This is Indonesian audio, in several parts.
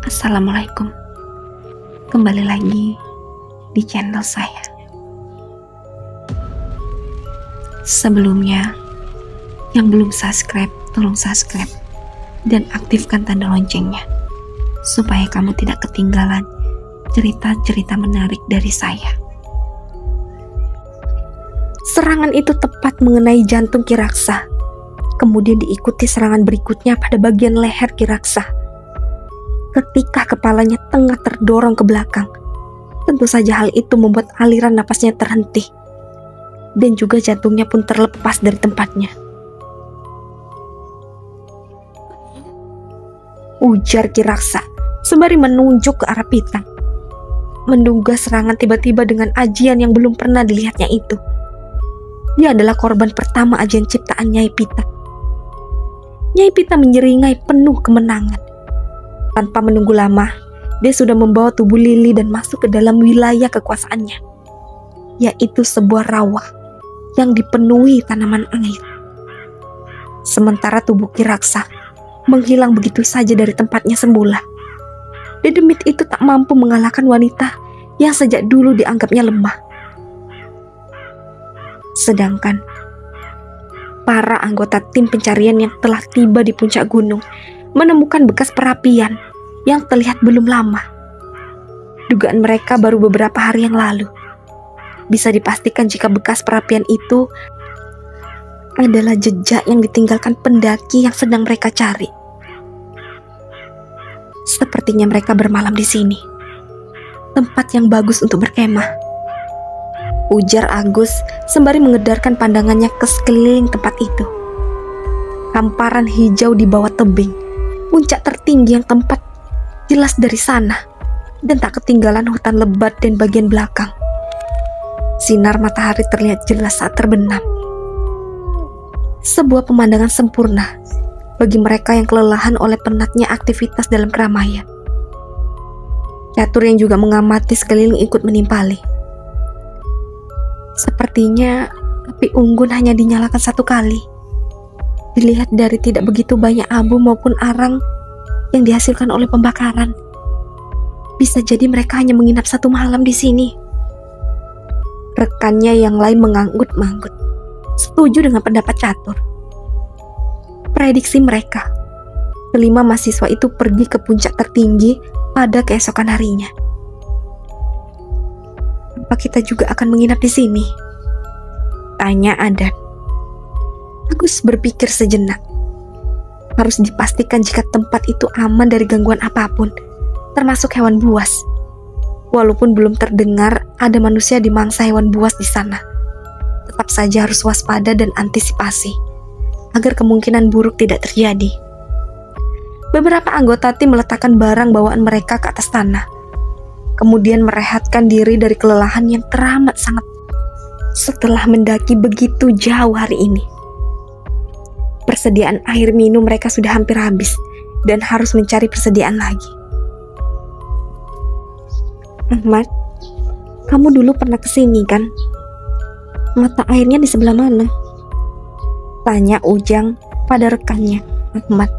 Assalamualaikum. Kembali lagi di channel saya. Sebelumnya, yang belum subscribe, tolong subscribe dan aktifkan tanda loncengnya supaya kamu tidak ketinggalan cerita-cerita menarik dari saya. Serangan itu tepat mengenai jantung Ki Raksa. Kemudian diikuti serangan berikutnya pada bagian leher Ki Raksa. Ketika kepalanya tengah terdorong ke belakang, tentu saja hal itu membuat aliran napasnya terhenti. Dan juga jantungnya pun terlepas dari tempatnya. Ujar Ki Raksa sembari menunjuk ke arah Pita. Menduga serangan tiba-tiba dengan ajian yang belum pernah dilihatnya itu. Dia adalah korban pertama ajian ciptaan Nyai Pita. Nyai Pita menyeringai penuh kemenangan. Tanpa menunggu lama, dia sudah membawa tubuh Lili dan masuk ke dalam wilayah kekuasaannya, yaitu sebuah rawa yang dipenuhi tanaman air. Sementara tubuh Ki Raksa menghilang begitu saja dari tempatnya semula. Dedemit itu tak mampu mengalahkan wanita yang sejak dulu dianggapnya lemah. Sedangkan para anggota tim pencarian yang telah tiba di puncak gunung menemukan bekas perapian yang terlihat belum lama. Dugaan mereka baru beberapa hari yang lalu. Bisa dipastikan jika bekas perapian itu adalah jejak yang ditinggalkan pendaki yang sedang mereka cari. Sepertinya mereka bermalam di sini. Tempat yang bagus untuk berkemah, ujar Agus sembari mengedarkan pandangannya ke sekeliling tempat itu. Hamparan hijau di bawah tebing, puncak tertinggi yang tempat jelas dari sana, dan tak ketinggalan hutan lebat dan bagian belakang. Sinar matahari terlihat jelas saat terbenam. Sebuah pemandangan sempurna bagi mereka yang kelelahan oleh penatnya aktivitas dalam keramaian. Catur yang juga mengamati sekeliling ikut menimpali. Sepertinya api unggun hanya dinyalakan satu kali. Dilihat dari tidak begitu banyak abu maupun arang yang dihasilkan oleh pembakaran, bisa jadi mereka hanya menginap satu malam di sini. Rekannya yang lain menganggut-manggut, setuju dengan pendapat Catur. Prediksi mereka, kelima mahasiswa itu pergi ke puncak tertinggi pada keesokan harinya. Apa kita juga akan menginap di sini? Tanya Adan. Agus berpikir sejenak. Harus dipastikan jika tempat itu aman dari gangguan apapun, termasuk hewan buas. Walaupun belum terdengar ada manusia dimangsa hewan buas di sana, tetap saja harus waspada dan antisipasi agar kemungkinan buruk tidak terjadi. Beberapa anggota tim meletakkan barang bawaan mereka ke atas tanah, kemudian merehatkan diri dari kelelahan yang teramat sangat setelah mendaki begitu jauh hari ini. Persediaan air minum mereka sudah hampir habis dan harus mencari persediaan lagi. Ahmad, kamu dulu pernah kesini kan? Mata airnya di sebelah mana? Tanya Ujang pada rekannya, Ahmad.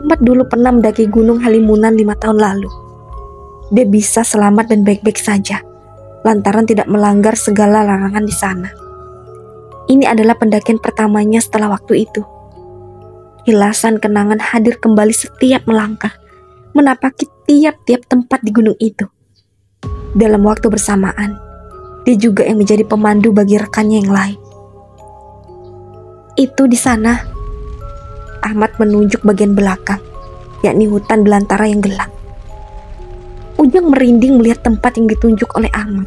Ahmad dulu pernah mendaki Gunung Halimunan 5 tahun lalu. Dia bisa selamat dan baik-baik saja, lantaran tidak melanggar segala larangan di sana. Ini adalah pendakian pertamanya setelah waktu itu. Kilasan kenangan hadir kembali setiap melangkah, menapaki tiap-tiap tempat di gunung itu. Dalam waktu bersamaan, dia juga yang menjadi pemandu bagi rekannya yang lain. Itu di sana. Ahmad menunjuk bagian belakang, yakni hutan belantara yang gelap. Ujang merinding melihat tempat yang ditunjuk oleh Ahmad.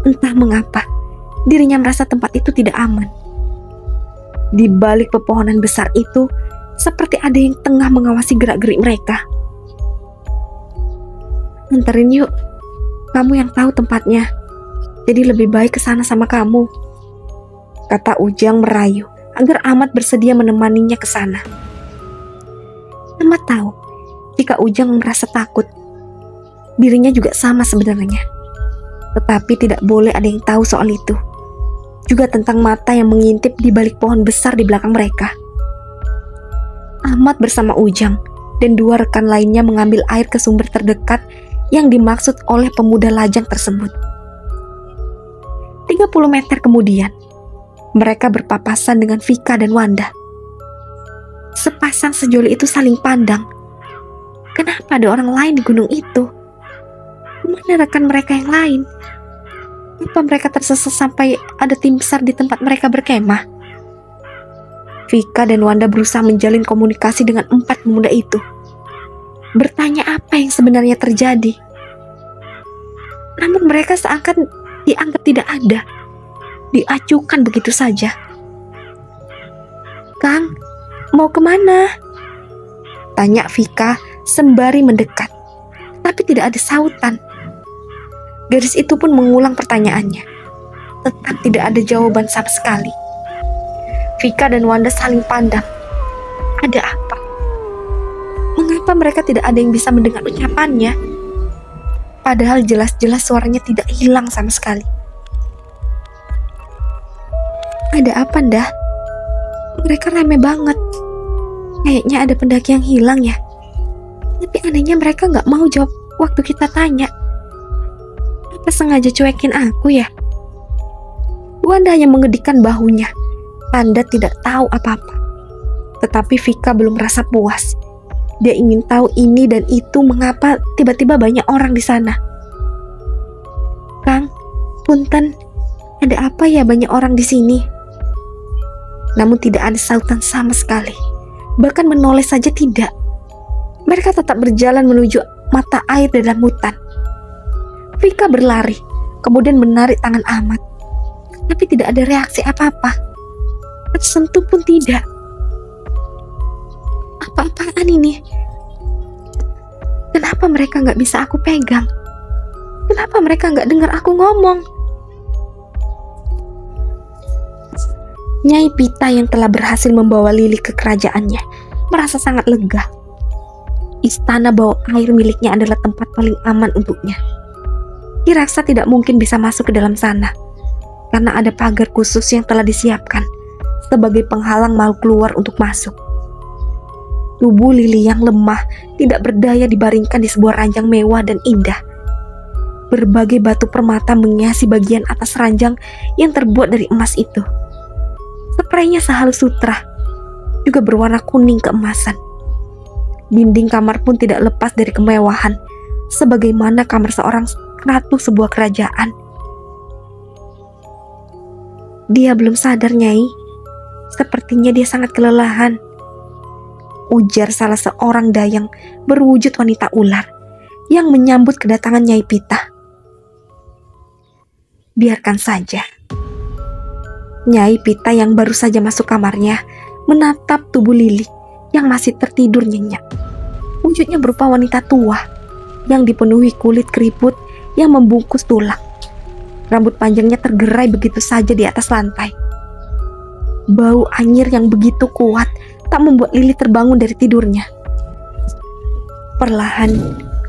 Entah mengapa, dirinya merasa tempat itu tidak aman. Di balik pepohonan besar itu, seperti ada yang tengah mengawasi gerak-gerik mereka. Anterin yuk, kamu yang tahu tempatnya. Jadi lebih baik ke sana sama kamu, kata Ujang merayu agar Ahmad bersedia menemaninya ke sana. Ahmad tahu jika Ujang merasa takut, dirinya juga sama sebenarnya. Tetapi tidak boleh ada yang tahu soal itu. Juga tentang mata yang mengintip di balik pohon besar di belakang mereka. Ahmad bersama Ujang dan 2 rekan lainnya mengambil air ke sumber terdekat yang dimaksud oleh pemuda lajang tersebut. 30 meter kemudian, mereka berpapasan dengan Vika dan Wanda. Sepasang sejoli itu saling pandang. Kenapa ada orang lain di gunung itu? Mana rekan mereka yang lain? Apa mereka tersesat sampai ada tim SAR di tempat mereka berkemah? Vika dan Wanda berusaha menjalin komunikasi dengan 4 pemuda itu. Bertanya apa yang sebenarnya terjadi. Namun mereka seakan dianggap tidak ada. Diacuhkan begitu saja. "Kang, mau kemana?" tanya Vika sembari mendekat. Tapi tidak ada sautan. Gadis itu pun mengulang pertanyaannya. Tetap tidak ada jawaban sama sekali. Vika dan Wanda saling pandang. Ada apa? Mengapa mereka tidak ada yang bisa mendengar ucapannya? Padahal jelas-jelas suaranya tidak hilang sama sekali. Ada apa, Ndah? Mereka rame banget. Kayaknya ada pendaki yang hilang ya. Tapi anehnya mereka gak mau jawab waktu kita tanya. Apa sengaja cuekin aku ya? Wanda hanya mengedikkan bahunya. Tanda tidak tahu apa-apa. Tetapi Vika belum merasa puas. Dia ingin tahu ini dan itu, mengapa tiba-tiba banyak orang di sana. "Kang, punten, ada apa ya banyak orang di sini?" Namun tidak ada sautan sama sekali. Bahkan menoleh saja tidak. Mereka tetap berjalan menuju mata air dalam hutan. Vika berlari, kemudian menarik tangan Ahmad. Tapi tidak ada reaksi apa-apa. Tersentuh pun tidak. Apa-apaan ini? Kenapa mereka gak bisa aku pegang? Kenapa mereka gak dengar aku ngomong? Nyai Pita yang telah berhasil membawa Lili ke kerajaannya merasa sangat lega. Istana bawah air miliknya adalah tempat paling aman untuknya. Ki Raksa tidak mungkin bisa masuk ke dalam sana karena ada pagar khusus yang telah disiapkan sebagai penghalang makhluk luar untuk masuk. Tubuh Lili yang lemah tidak berdaya dibaringkan di sebuah ranjang mewah dan indah. Berbagai batu permata menghiasi bagian atas ranjang yang terbuat dari emas itu. Spraynya sehalus sutra, juga berwarna kuning keemasan. Dinding kamar pun tidak lepas dari kemewahan, sebagaimana kamar seorang ratu sebuah kerajaan. "Dia belum sadar, Nyai. Sepertinya dia sangat kelelahan," ujar salah seorang dayang berwujud wanita ular yang menyambut kedatangan Nyai Pita. "Biarkan saja." Nyai Pita yang baru saja masuk kamarnya menatap tubuh Lili yang masih tertidur nyenyak. Wujudnya berupa wanita tua yang dipenuhi kulit keriput yang membungkus tulang. Rambut panjangnya tergerai begitu saja di atas lantai. Bau anyir yang begitu kuat tak membuat Lili terbangun dari tidurnya. Perlahan,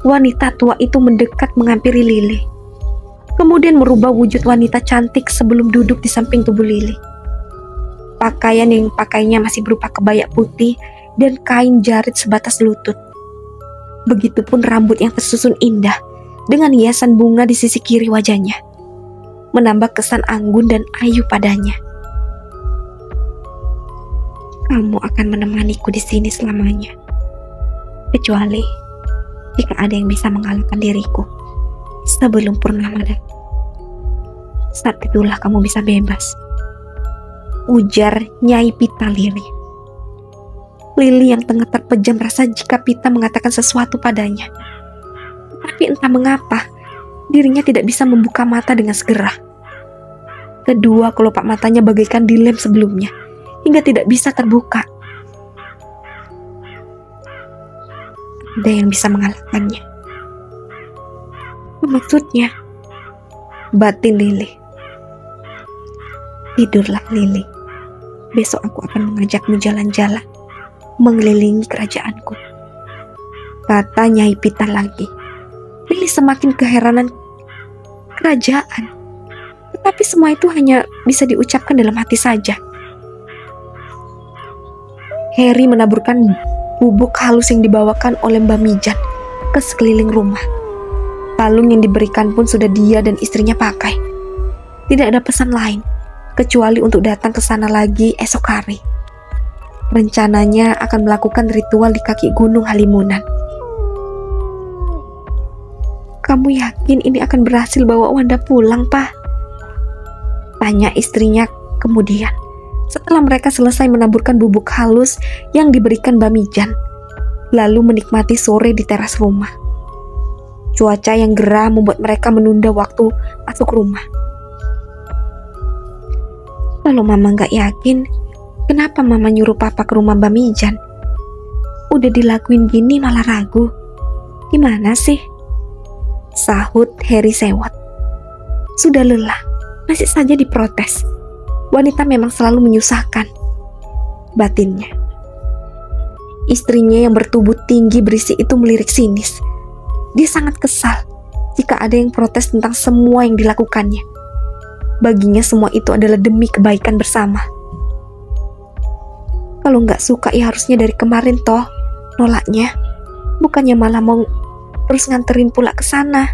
wanita tua itu mendekat menghampiri Lili. Kemudian merubah wujud wanita cantik sebelum duduk di samping tubuh Lili. Pakaian yang pakainya masih berupa kebaya putih dan kain jarit sebatas lutut. Begitupun rambut yang tersusun indah dengan hiasan bunga di sisi kiri wajahnya, menambah kesan anggun dan ayu padanya. "Kamu akan menemaniku di sini selamanya, kecuali jika ada yang bisa mengalahkan diriku sebelum purnama datang. Saat itulah kamu bisa bebas," ujar Nyai Pita Lili. Lili yang tengah terpejam rasa jika Pita mengatakan sesuatu padanya. Tapi entah mengapa, dirinya tidak bisa membuka mata dengan segera. Kedua kelopak matanya bagaikan dilem sebelumnya, hingga tidak bisa terbuka. Ada yang bisa mengalahkannya. Apa maksudnya? Batin Lili. "Tidurlah Lili. Besok aku akan mengajakmu jalan-jalan, mengelilingi kerajaanku," kata Nyai Pita lagi. Lili semakin keheranan. Kerajaan? Tetapi semua itu hanya bisa diucapkan dalam hati saja. Harry menaburkan bubuk halus yang dibawakan oleh Mbak Mijan ke sekeliling rumah. Kalung yang diberikan pun sudah dia dan istrinya pakai. Tidak ada pesan lain kecuali untuk datang ke sana lagi esok hari. Rencananya akan melakukan ritual di kaki Gunung Halimunan. Kamu yakin ini akan berhasil bawa Wanda pulang, Pak? Tanya istrinya kemudian, setelah mereka selesai menaburkan bubuk halus yang diberikan Mbak Mijan, lalu menikmati sore di teras rumah. Cuaca yang gerah membuat mereka menunda waktu masuk rumah. Kalau Mama nggak yakin, kenapa Mama nyuruh Papa ke rumah Mbak Mijan? Udah dilakuin gini malah ragu. Gimana sih? Sahut Heri sewot. Sudah lelah, masih saja diprotes. Wanita memang selalu menyusahkan, batinnya. Istrinya yang bertubuh tinggi berisi itu melirik sinis. Dia sangat kesal jika ada yang protes tentang semua yang dilakukannya. Baginya semua itu adalah demi kebaikan bersama. Kalau nggak suka ya harusnya dari kemarin toh nolaknya. Bukannya malah mau terus nganterin pula ke sana.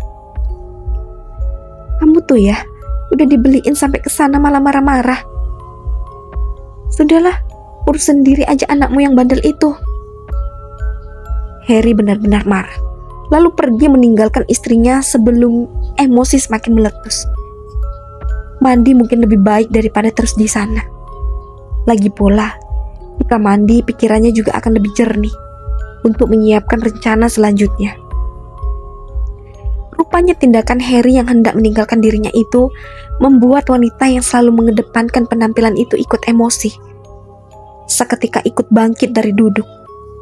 Kamu tuh ya, udah dibeliin sampai ke sana malah marah-marah. Sudahlah, urus sendiri aja anakmu yang bandel itu. Heri benar-benar marah, lalu pergi meninggalkan istrinya sebelum emosi semakin meletus. Mandi mungkin lebih baik daripada terus di sana. Lagi pula, jika mandi pikirannya juga akan lebih jernih untuk menyiapkan rencana selanjutnya. Rupanya tindakan Heri yang hendak meninggalkan dirinya itu membuat wanita yang selalu mengedepankan penampilan itu ikut emosi. Seketika ikut bangkit dari duduk,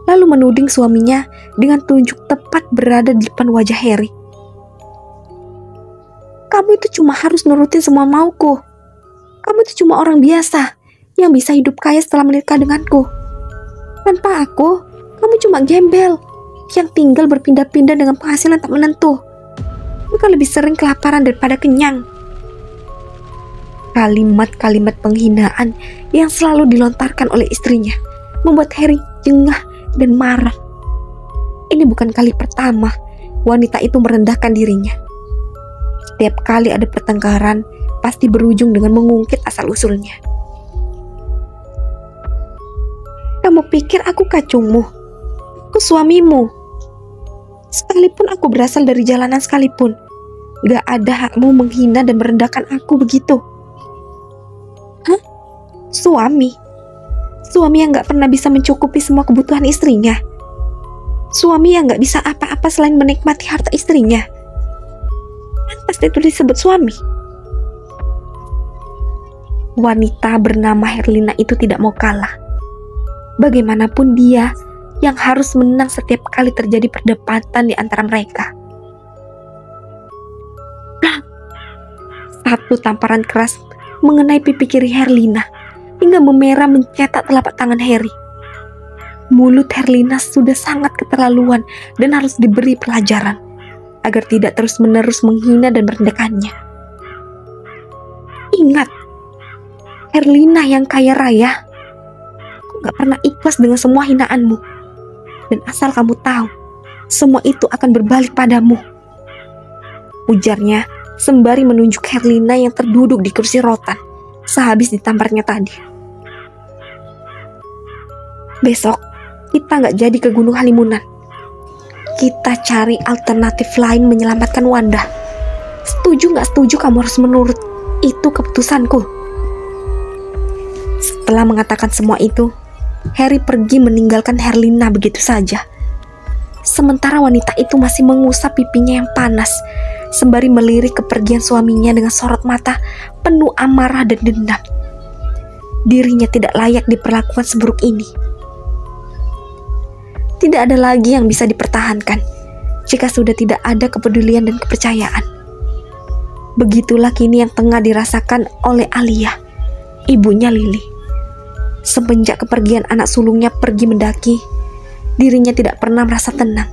lalu menuding suaminya dengan tunjuk tepat berada di depan wajah Heri. Kamu itu cuma harus nurutin semua mauku. Kamu itu cuma orang biasa yang bisa hidup kaya setelah menikah denganku. Tanpa aku, kamu cuma gembel yang tinggal berpindah-pindah dengan penghasilan tak menentu. Bukan lebih sering kelaparan daripada kenyang. Kalimat-kalimat penghinaan yang selalu dilontarkan oleh istrinya membuat Heri jengah dan marah. Ini bukan kali pertama wanita itu merendahkan dirinya. Setiap kali ada pertengkaran, pasti berujung dengan mengungkit asal-usulnya. Kamu pikir aku kacungmu? Aku suamimu. Sekalipun aku berasal dari jalanan sekalipun, gak ada hakmu menghina dan merendahkan aku begitu. Hah? Suami? Suami yang gak pernah bisa mencukupi semua kebutuhan istrinya? Suami yang gak bisa apa-apa selain menikmati harta istrinya? Pantas itu disebut suami? Wanita bernama Herlina itu tidak mau kalah. Bagaimanapun dia yang harus menang setiap kali terjadi perdebatan di antara mereka. Satu tamparan keras mengenai pipi kiri Herlina hingga memerah mencetak telapak tangan Heri. Mulut Herlina sudah sangat keterlaluan dan harus diberi pelajaran agar tidak terus-menerus menghina dan merendahkannya. Ingat, Herlina yang kaya raya, aku gak pernah ikhlas dengan semua hinaanmu. Dan asal kamu tahu, semua itu akan berbalik padamu. Ujarnya sembari menunjuk Herlina yang terduduk di kursi rotan sehabis ditamparnya tadi. Besok kita gak jadi ke Gunung Halimunan. Kita cari alternatif lain menyelamatkan Wanda. Setuju gak setuju kamu harus menurut. Itu keputusanku. Setelah mengatakan semua itu, Heri pergi meninggalkan Herlina begitu saja. Sementara wanita itu masih mengusap pipinya yang panas, sembari melirik kepergian suaminya dengan sorot mata penuh amarah dan dendam. Dirinya tidak layak diperlakukan seburuk ini. Tidak ada lagi yang bisa dipertahankan jika sudah tidak ada kepedulian dan kepercayaan. Begitulah kini yang tengah dirasakan oleh Alia, ibunya Lili. Semenjak kepergian anak sulungnya pergi mendaki, dirinya tidak pernah merasa tenang.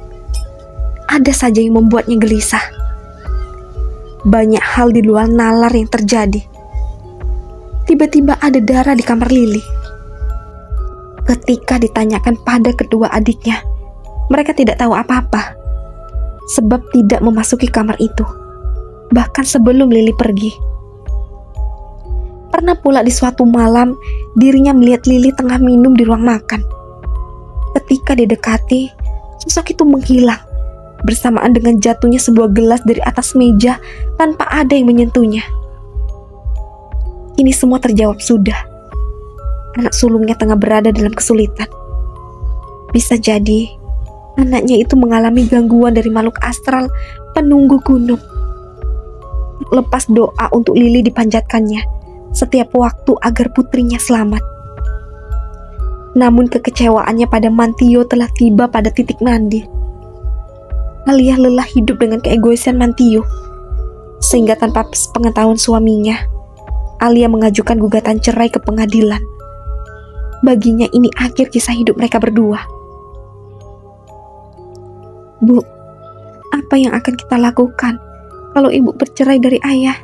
Ada saja yang membuatnya gelisah. Banyak hal di luar nalar yang terjadi. Tiba-tiba ada darah di kamar Lili. Ketika ditanyakan pada kedua adiknya, mereka tidak tahu apa-apa, sebab tidak memasuki kamar itu, bahkan sebelum Lili pergi. Pernah pula di suatu malam, dirinya melihat Lili tengah minum di ruang makan. Ketika didekati, sosok itu menghilang, bersamaan dengan jatuhnya sebuah gelas dari atas meja tanpa ada yang menyentuhnya. Ini semua terjawab sudah. Anak sulungnya tengah berada dalam kesulitan. Bisa jadi, anaknya itu mengalami gangguan dari makhluk astral penunggu gunung. Lepas doa untuk Lili dipanjatkannya setiap waktu agar putrinya selamat. Namun kekecewaannya pada Mantio telah tiba pada titik mandi. Alia lelah hidup dengan keegoisan Mantio, sehingga tanpa pengetahuan suaminya, Alia mengajukan gugatan cerai ke pengadilan. Baginya ini akhir kisah hidup mereka berdua. Bu, apa yang akan kita lakukan kalau ibu bercerai dari ayah?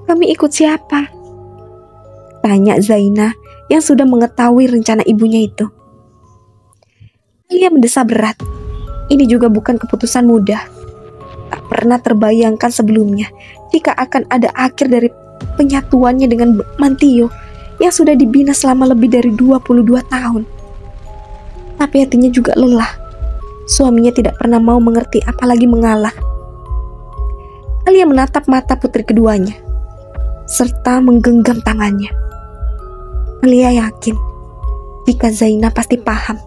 Kami ikut siapa? Tanya Zaina yang sudah mengetahui rencana ibunya itu. Alia mendesah berat. Ini juga bukan keputusan mudah. Tak pernah terbayangkan sebelumnya jika akan ada akhir dari penyatuannya dengan Mantio yang sudah dibina selama lebih dari 22 tahun. Tapi hatinya juga lelah. Suaminya tidak pernah mau mengerti apalagi mengalah. Alia menatap mata putri keduanya serta menggenggam tangannya. Alia yakin jika Zaina pasti paham.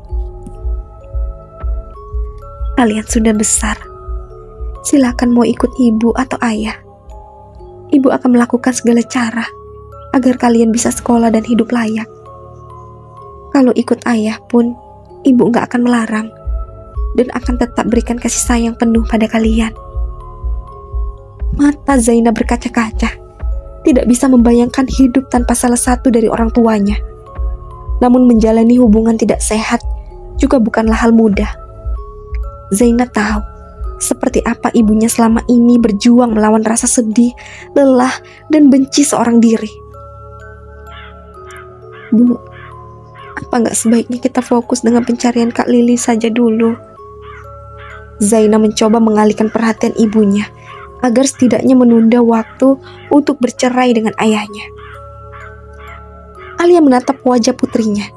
Kalian sudah besar. Silakan mau ikut ibu atau ayah. Ibu akan melakukan segala cara agar kalian bisa sekolah dan hidup layak. Kalau ikut ayah pun, ibu gak akan melarang dan akan tetap berikan kasih sayang penuh pada kalian. Mata Zaina berkaca-kaca, tidak bisa membayangkan hidup tanpa salah satu dari orang tuanya. Namun menjalani hubungan tidak sehat juga bukanlah hal mudah. Zaina tahu seperti apa ibunya selama ini berjuang melawan rasa sedih, lelah, dan benci seorang diri. Bu, apa nggak sebaiknya kita fokus dengan pencarian Kak Lili saja dulu? Zaina mencoba mengalihkan perhatian ibunya agar setidaknya menunda waktu untuk bercerai dengan ayahnya. Alia menatap wajah putrinya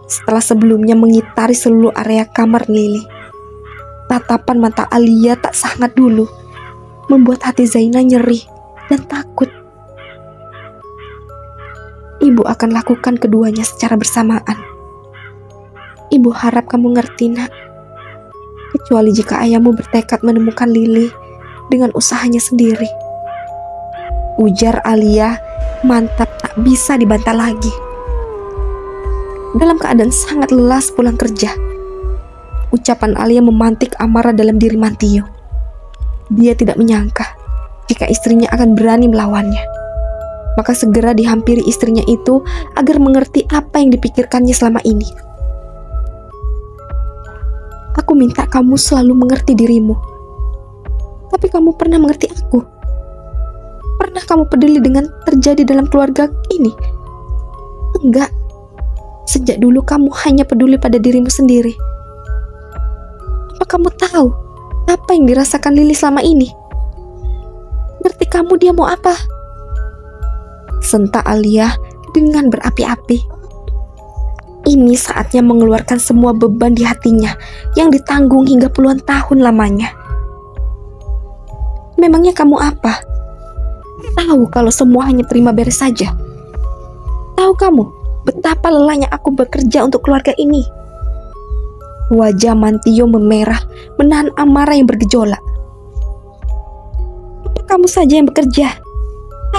setelah sebelumnya mengitari seluruh area kamar Lili. Tatapan mata Alia tak sangat dulu membuat hati Zaina nyeri dan takut. Ibu akan lakukan keduanya secara bersamaan. Ibu harap kamu ngerti, nak. Kecuali jika ayahmu bertekad menemukan Lili dengan usahanya sendiri. Ujar Alia, mantap tak bisa dibantah lagi. Dalam keadaan sangat lelah pulang kerja, ucapan Alia memantik amarah dalam diri Mantio. Dia tidak menyangka jika istrinya akan berani melawannya. Maka segera dihampiri istrinya itu agar mengerti apa yang dipikirkannya selama ini. Aku minta kamu selalu mengerti dirimu. Tapi kamu pernah mengerti aku? Pernah kamu peduli dengan terjadi dalam keluarga ini? Enggak. Sejak dulu kamu hanya peduli pada dirimu sendiri. Apa kamu tahu apa yang dirasakan Lili selama ini? Ngerti kamu dia mau apa? Sentak Alia dengan berapi-api. Ini saatnya mengeluarkan semua beban di hatinya yang ditanggung hingga puluhan tahun lamanya. Memangnya kamu apa? Tahu kalau semua hanya terima beres saja? Tahu kamu betapa lelahnya aku bekerja untuk keluarga ini? Wajah Mantio memerah, menahan amarah yang bergejolak. Apa kamu saja yang bekerja?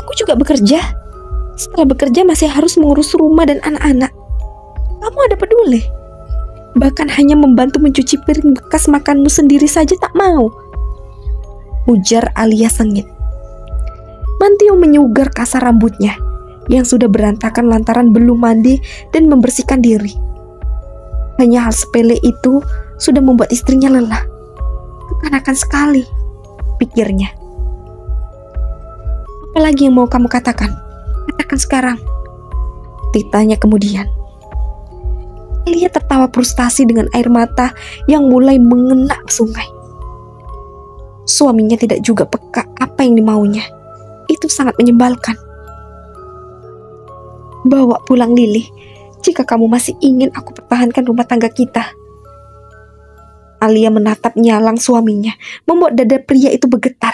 Aku juga bekerja. Setelah bekerja masih harus mengurus rumah dan anak-anak. Kamu ada peduli? Bahkan hanya membantu mencuci piring bekas makanmu sendiri saja tak mau. Ujar Alia sengit. Mantio menyugar kasar rambutnya yang sudah berantakan lantaran belum mandi dan membersihkan diri. Hanya hal sepele itu sudah membuat istrinya lelah. Kekanakan sekali, pikirnya. Apalagi yang mau kamu katakan? Katakan sekarang. Ditanya kemudian. Alia tertawa frustasi dengan air mata yang mulai mengena sungai. Suaminya tidak juga peka apa yang dimaunya. Itu sangat menyebalkan. Bawa pulang Lili jika kamu masih ingin aku pertahankan rumah tangga kita. Alia menatap nyalang suaminya, membuat dada pria itu bergetar.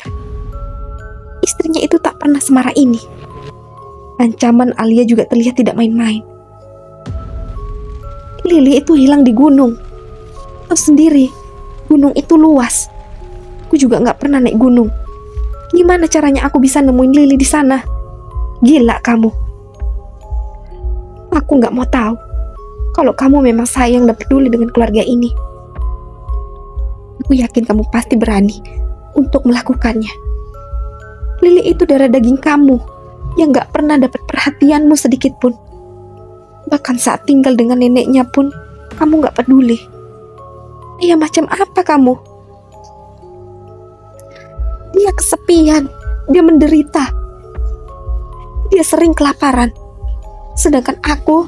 Istrinya itu tak pernah semarah ini. Ancaman Alia juga terlihat tidak main-main. Lili itu hilang di gunung. Tahu sendiri, gunung itu luas. Aku juga gak pernah naik gunung. Gimana caranya aku bisa nemuin Lili di sana? Gila kamu. Aku gak mau tahu. Kalau kamu memang sayang dan peduli dengan keluarga ini, aku yakin kamu pasti berani untuk melakukannya. Lili itu darah daging kamu yang gak pernah dapat perhatianmu sedikit pun. Bahkan saat tinggal dengan neneknya pun kamu gak peduli. Dia macam apa kamu? Dia kesepian, dia menderita, dia sering kelaparan. Sedangkan aku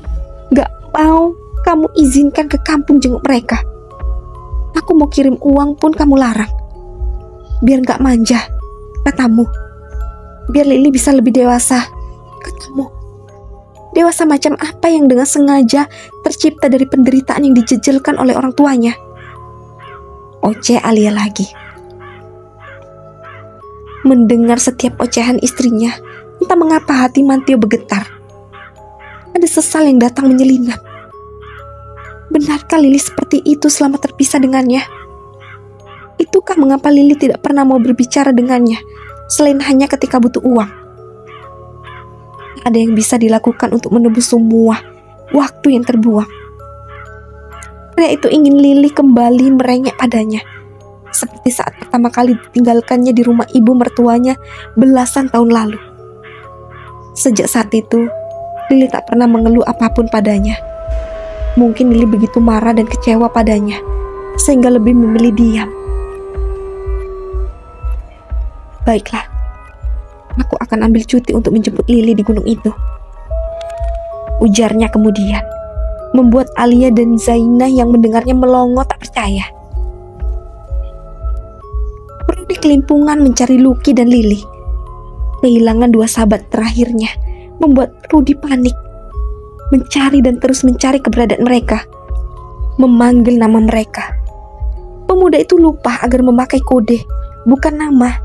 gak mau kamu izinkan ke kampung jenguk mereka. Aku mau kirim uang pun kamu larang. Biar gak manja, katamu. Biar Lili bisa lebih dewasa, katamu. Dewasa macam apa yang dengan sengaja tercipta dari penderitaan yang dijejelkan oleh orang tuanya? Oceh Alia lagi. Mendengar setiap ocehan istrinya, entah mengapa hati Mantio bergetar. Ada sesal yang datang menyelinap. Benarkah Lili seperti itu selama terpisah dengannya? Itukah mengapa Lili tidak pernah mau berbicara dengannya, selain hanya ketika butuh uang? Ada yang bisa dilakukan untuk menebus semua waktu yang terbuang. Pria itu ingin Lili kembali merengek padanya, seperti saat pertama kali ditinggalkannya di rumah ibu mertuanya belasan tahun lalu. Sejak saat itu, Lili tak pernah mengeluh apapun padanya. Mungkin Lili begitu marah dan kecewa padanya, sehingga lebih memilih diam. Baiklah, aku akan ambil cuti untuk menjemput Lili di gunung itu, ujarnya kemudian, membuat Alia dan Zainah yang mendengarnya melongo tak percaya. Rudi kelimpungan mencari Luki dan Lili. Kehilangan dua sahabat terakhirnya membuat Rudi panik, mencari dan terus mencari keberadaan mereka, memanggil nama mereka. Pemuda itu lupa agar memakai kode, bukan nama.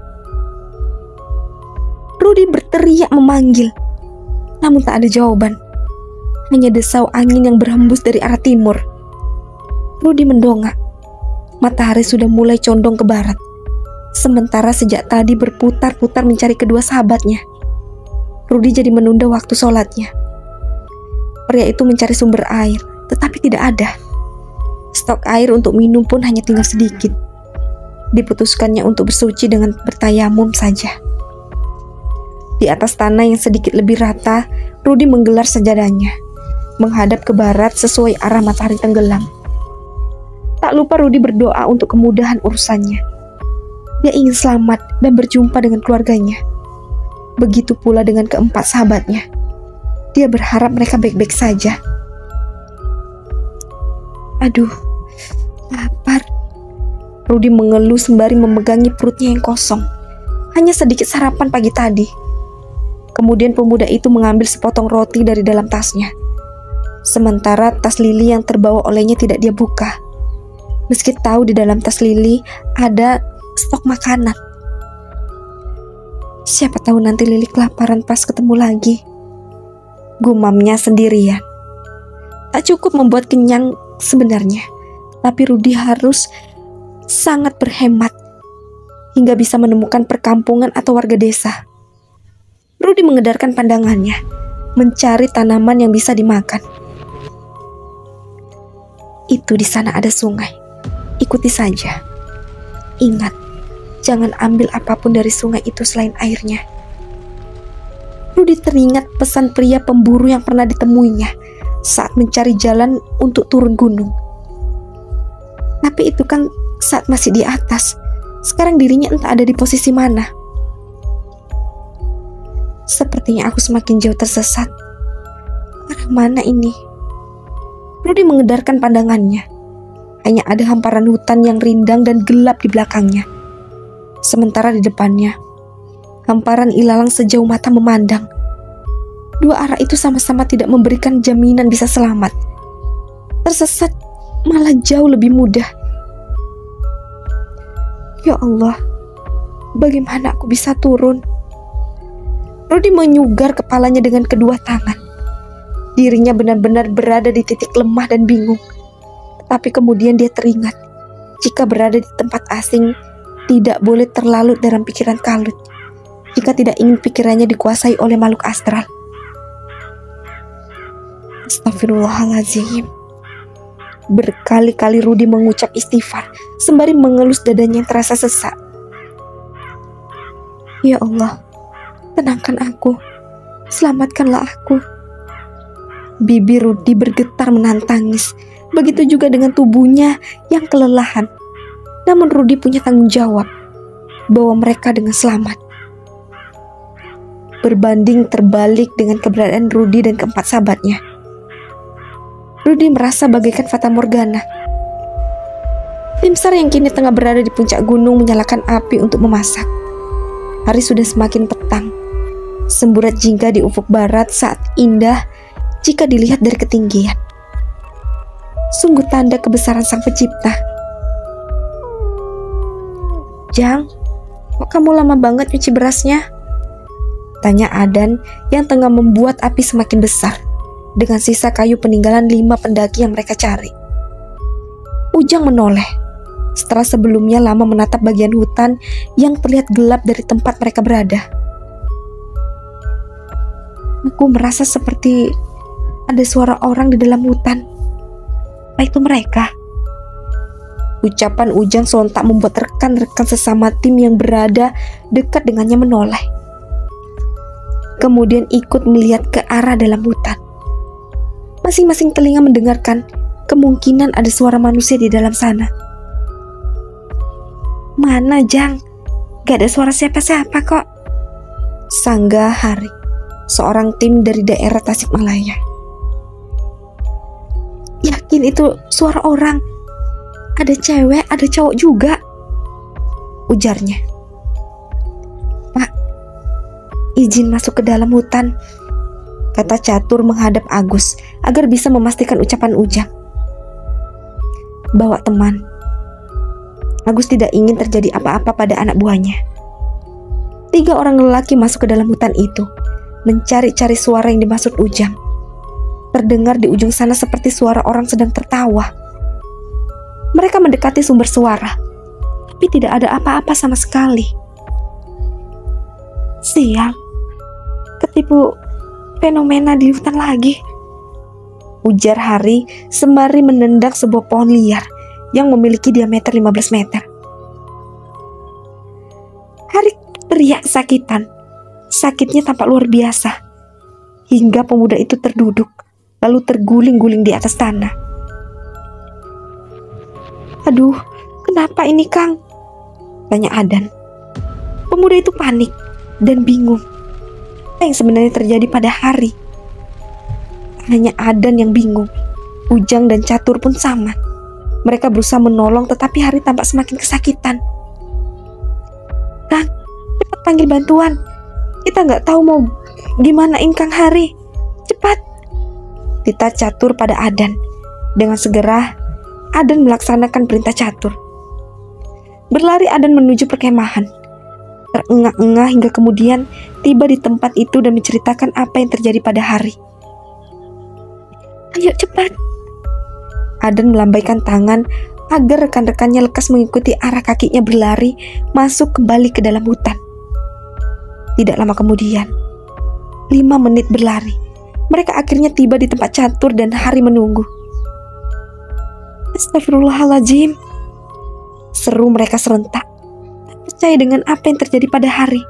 Rudi berteriak memanggil, namun tak ada jawaban. Hanya desau angin yang berhembus dari arah timur. Rudi mendongak. Matahari sudah mulai condong ke barat. Sementara sejak tadi berputar-putar mencari kedua sahabatnya. Rudi jadi menunda waktu sholatnya. Pria itu mencari sumber air, tetapi tidak ada. Stok air untuk minum pun hanya tinggal sedikit. Diputuskannya untuk bersuci dengan bertayamum saja. Di atas tanah yang sedikit lebih rata, Rudi menggelar sajadahnya, menghadap ke barat sesuai arah matahari tenggelam. Tak lupa Rudi berdoa untuk kemudahan urusannya. Dia ingin selamat dan berjumpa dengan keluarganya. Begitu pula dengan keempat sahabatnya. Dia berharap mereka baik-baik saja. Aduh, lapar. Rudi mengeluh sembari memegangi perutnya yang kosong. Hanya sedikit sarapan pagi tadi. Kemudian pemuda itu mengambil sepotong roti dari dalam tasnya. Sementara tas Lili yang terbawa olehnya tidak dia buka. Meski tahu di dalam tas Lili ada stok makanan. Siapa tahu nanti Lili kelaparan pas ketemu lagi. Gumamnya sendirian. Tak cukup membuat kenyang sebenarnya, tapi Rudi harus sangat berhemat hingga bisa menemukan perkampungan atau warga desa. Rudi mengedarkan pandangannya, mencari tanaman yang bisa dimakan. Itu di sana ada sungai. Ikuti saja. Ingat, jangan ambil apapun dari sungai itu selain airnya. Rudi teringat pesan pria pemburu yang pernah ditemuinya saat mencari jalan untuk turun gunung. Tapi itu kan saat masih di atas. Sekarang dirinya entah ada di posisi mana. Sepertinya aku semakin jauh tersesat. Arah mana ini? Rudi mengedarkan pandangannya. Hanya ada hamparan hutan yang rindang dan gelap di belakangnya. Sementara di depannya, hamparan ilalang sejauh mata memandang. Dua arah itu sama-sama tidak memberikan jaminan bisa selamat. Tersesat malah jauh lebih mudah. Ya Allah, bagaimana aku bisa turun? Rudi menyugar kepalanya dengan kedua tangan. Dirinya benar-benar berada di titik lemah dan bingung. Tapi kemudian dia teringat, jika berada di tempat asing, tidak boleh terlalu dalam pikiran kalut, jika tidak ingin pikirannya dikuasai oleh makhluk astral. Astagfirullahaladzim. Berkali-kali Rudi mengucap istighfar, sembari mengelus dadanya yang terasa sesak. Ya Allah, tenangkan aku, selamatkanlah aku. Bibir Rudi bergetar menahan tangis. Begitu juga dengan tubuhnya yang kelelahan. Namun Rudi punya tanggung jawab bawa mereka dengan selamat. Berbanding terbalik dengan keberadaan Rudi dan keempat sahabatnya, Rudi merasa bagaikan fata morgana. Tim SAR yang kini tengah berada di puncak gunung menyalakan api untuk memasak. Hari sudah semakin petang. Semburat jingga di ufuk barat saat indah jika dilihat dari ketinggian. Sungguh tanda kebesaran Sang Pencipta. Jang, kok kamu lama banget nyuci berasnya? Tanya Adan yang tengah membuat api semakin besar dengan sisa kayu peninggalan 5 pendaki yang mereka cari. Ujang menoleh setelah sebelumnya lama menatap bagian hutan yang terlihat gelap dari tempat mereka berada. Aku merasa seperti ada suara orang di dalam hutan. Apa itu mereka? Ucapan Ujang sontak membuat rekan-rekan sesama tim yang berada dekat dengannya menoleh. Kemudian ikut melihat ke arah dalam hutan. Masing-masing telinga mendengarkan kemungkinan ada suara manusia di dalam sana. Mana Jang? Gak ada suara siapa-siapa kok. Sanggah Hari, seorang tim dari daerah Tasikmalaya. Yakin itu suara orang. Ada cewek, ada cowok juga, ujarnya. Pak, izin masuk ke dalam hutan, kata Catur menghadap Agus agar bisa memastikan ucapan Ujang. Bawa teman. Agus tidak ingin terjadi apa-apa pada anak buahnya. 3 orang lelaki masuk ke dalam hutan itu, mencari-cari suara yang dimaksud Ujang. Terdengar di ujung sana seperti suara orang sedang tertawa. Mereka mendekati sumber suara, tapi tidak ada apa-apa sama sekali. Sial, ketipu fenomena di hutan lagi, ujar Hari sembari menendang sebuah pohon liar yang memiliki diameter 15 meter. Hari teriak kesakitan. Sakitnya tampak luar biasa, hingga pemuda itu terduduk lalu terguling-guling di atas tanah. Aduh, kenapa ini Kang? Tanya Adan. Pemuda itu panik dan bingung. Apa yang sebenarnya terjadi pada Hari? Hanya Adan yang bingung. Ujang dan Catur pun sama. Mereka berusaha menolong, tetapi Hari tampak semakin kesakitan. Kang, cepat panggil bantuan. Kita nggak tahu mau gimanain Kang Hari. Cepat, tita Catur pada Adan. Dengan segera Adan melaksanakan perintah Catur. Berlari Adan menuju perkemahan. Terengah-engah hingga kemudian tiba di tempat itu dan menceritakan apa yang terjadi pada Hari. Ayo cepat. Adan melambaikan tangan agar rekan-rekannya lekas mengikuti arah kakinya berlari masuk kembali ke dalam hutan. Tidak lama kemudian, 5 menit berlari, mereka akhirnya tiba di tempat Catur dan Hari menunggu. Astagfirullahaladzim, seru mereka serentak, tak percaya dengan apa yang terjadi pada Hari.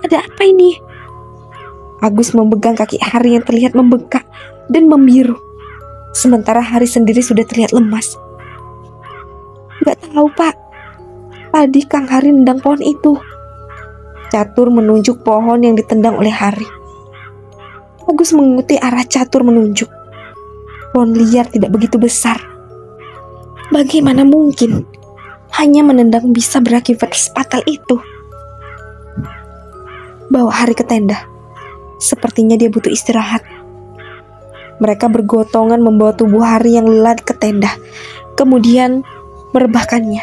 Ada apa ini? Agus memegang kaki Hari yang terlihat membengkak dan membiru, sementara Hari sendiri sudah terlihat lemas. Gak tahu Pak, tadi Kang Hari nendang pohon itu. Catur menunjuk pohon yang ditendang oleh Hari. Agus mengikuti arah Catur menunjuk. pohon liar tidak begitu besar. Bagaimana mungkin hanya menendang bisa berakibat fatal itu? Bawa Hari ke tenda. Sepertinya dia butuh istirahat. Mereka bergotongan membawa tubuh Hari yang lelah ke tenda, kemudian merebahkannya.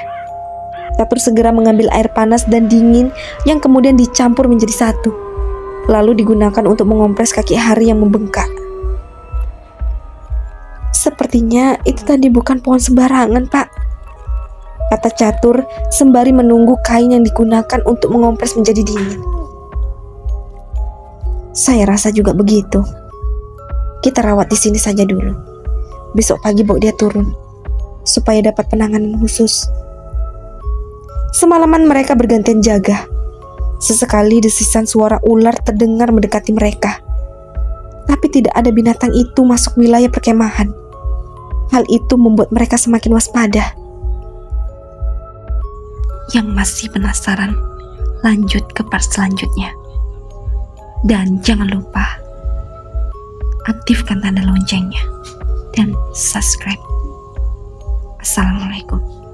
Catur segera mengambil air panas dan dingin yang kemudian dicampur menjadi satu, lalu digunakan untuk mengompres kaki Hari yang membengkak. Sepertinya itu tadi bukan pohon sembarangan, Pak, kata Catur sembari menunggu kain yang digunakan untuk mengompres menjadi dingin. Saya rasa juga begitu. Kita rawat di sini saja dulu. Besok pagi bawa dia turun supaya dapat penanganan khusus. Semalaman mereka bergantian jaga. Sesekali desisan suara ular terdengar mendekati mereka. Tapi tidak ada binatang itu masuk wilayah perkemahan. Hal itu membuat mereka semakin waspada. Yang masih penasaran, lanjut ke part selanjutnya. Dan jangan lupa aktifkan tanda loncengnya dan subscribe. Assalamualaikum.